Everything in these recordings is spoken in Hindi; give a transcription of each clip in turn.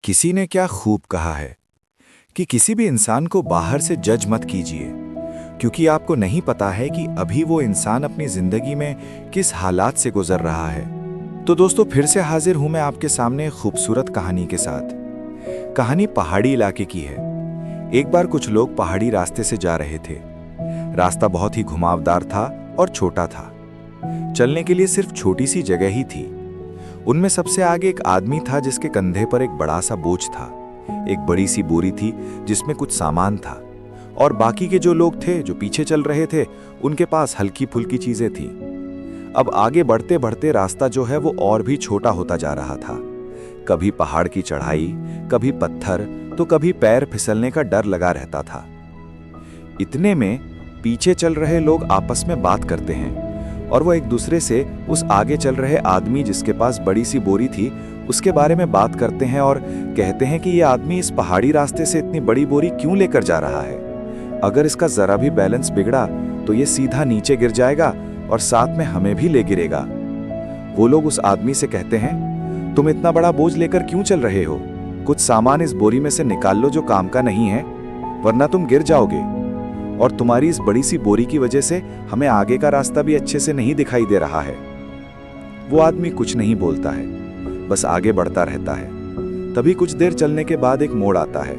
किसी ने क्या खूब कहा है कि किसी भी इंसान को बाहर से जज मत कीजिए, क्योंकि आपको नहीं पता है कि अभी वो इंसान अपनी जिंदगी में किस हालात से गुजर रहा है। तो दोस्तों, फिर से हाजिर हूं मैं आपके सामने एक खूबसूरत कहानी के साथ। कहानी पहाड़ी इलाके की है। एक बार कुछ लोग पहाड़ी रास्ते से जा रहे थे। रास्ता बहुत ही घुमावदार था और छोटा था। चलने के लिए सिर्फ छोटी सी जगह ही थी। उनमें सबसे आगे एक आदमी था जिसके कंधे पर एक बड़ा सा बोझ था। एक बड़ी सी बोरी थी जिसमें कुछ सामान था, और बाकी के जो लोग थे जो पीछे चल रहे थे उनके पास हल्की फुल्की चीजें थी। अब आगे बढ़ते बढ़ते रास्ता जो है वो और भी छोटा होता जा रहा था। कभी पहाड़ की चढ़ाई, कभी पत्थर, तो कभी पैर फिसलने का डर लगा रहता था। इतने में पीछे चल रहे लोग आपस में बात करते हैं और वो एक दूसरे से उस आगे चल रहे आदमी जिसके पास बड़ी सी बोरी थी उसके बारे में बात करते हैं और कहते हैं कि ये आदमी इस पहाड़ी रास्ते से इतनी बड़ी बोरी क्यों लेकर जा रहा है। अगर इसका जरा भी बैलेंस बिगड़ा तो ये सीधा नीचे गिर जाएगा और साथ में हमें भी ले गिरेगा। वो लोग उस आदमी से कहते हैं, तुम इतना बड़ा बोझ लेकर क्यों चल रहे हो? कुछ सामान इस बोरी में से निकाल लो जो काम का नहीं है, वरना तुम गिर जाओगे। और तुम्हारी इस बड़ी सी बोरी की वजह से हमें आगे का रास्ता भी अच्छे से नहीं दिखाई दे रहा है। वो आदमी कुछ नहीं बोलता है, बस आगे बढ़ता रहता है। तभी कुछ देर चलने के बाद एक मोड़ आता है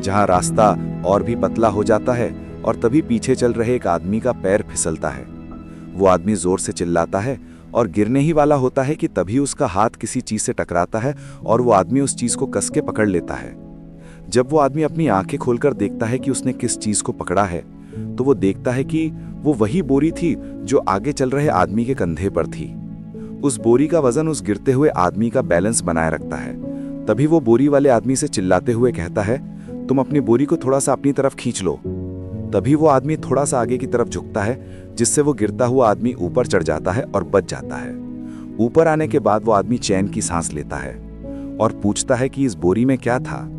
जहां रास्ता और भी पतला हो जाता है, और तभी पीछे चल रहे एक आदमी का पैर फिसलता है। वो आदमी जोर से चिल्लाता है और गिरने ही वाला होता है कि तभी उसका हाथ किसी चीज से टकराता है और वो आदमी उस चीज को कस के पकड़ लेता है। जब वो आदमी अपनी आंखें खोलकर देखता है कि उसने किस चीज को पकड़ा है, तो वो देखता है कि वो वही बोरी थी जो आगे चल रहे आदमी के कंधे पर थी। उस बोरी का वजन उस गिरते हुए आदमी का बैलेंस बनाए रखता है। तभी वो बोरी वाले आदमी से चिल्लाते हुए कहता है, तुम अपनी बोरी को थोड़ा सा अपनी तरफ खींच लो। तभी वो आदमी थोड़ा सा आगे की तरफ झुकता है, जिससे वो गिरता हुआ आदमी ऊपर चढ़ जाता है और बच जाता है। ऊपर आने के बाद वो आदमी चैन की सांस लेता है और पूछता है कि इस बोरी में क्या था।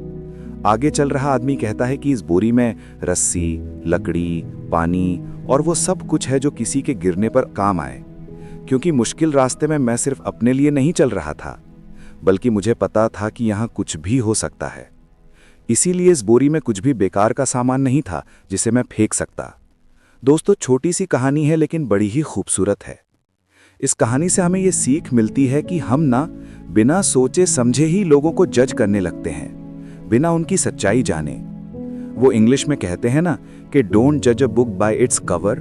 आगे चल रहा आदमी कहता है कि इस बोरी में रस्सी, लकड़ी, पानी और वो सब कुछ है जो किसी के गिरने पर काम आए, क्योंकि मुश्किल रास्ते में मैं सिर्फ अपने लिए नहीं चल रहा था, बल्कि मुझे पता था कि यहाँ कुछ भी हो सकता है। इसीलिए इस बोरी में कुछ भी बेकार का सामान नहीं था जिसे मैं फेंक सकता। दोस्तों, छोटी सी कहानी है लेकिन बड़ी ही खूबसूरत है। इस कहानी से हमें ये सीख मिलती है कि हम ना बिना सोचे समझे ही लोगों को जज करने लगते हैं, बिना उनकी सच्चाई जाने। वो इंग्लिश में कहते हैं ना कि डोंट जज a book by its cover,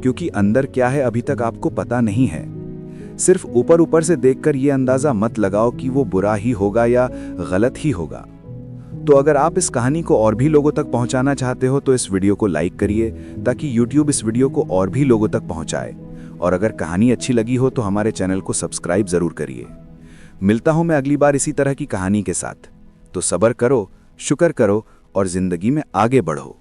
क्योंकि अंदर क्या है अभी तक आपको पता नहीं है। सिर्फ ऊपर ऊपर से देखकर ये अंदाजा मत लगाओ कि वो बुरा ही होगा या गलत ही होगा। तो अगर आप इस कहानी को और भी लोगों तक पहुंचाना चाहते हो तो इस वीडियो को लाइक करिए, ताकि YouTube इस वीडियो को और भी लोगों तक पहुंचाए। और अगर कहानी अच्छी लगी हो तो हमारे चैनल को सब्सक्राइब जरूर करिए। मिलता हूं मैं अगली बार इसी तरह की कहानी के साथ। तो सब्र करो, शुक्र करो और जिंदगी में आगे बढ़ो।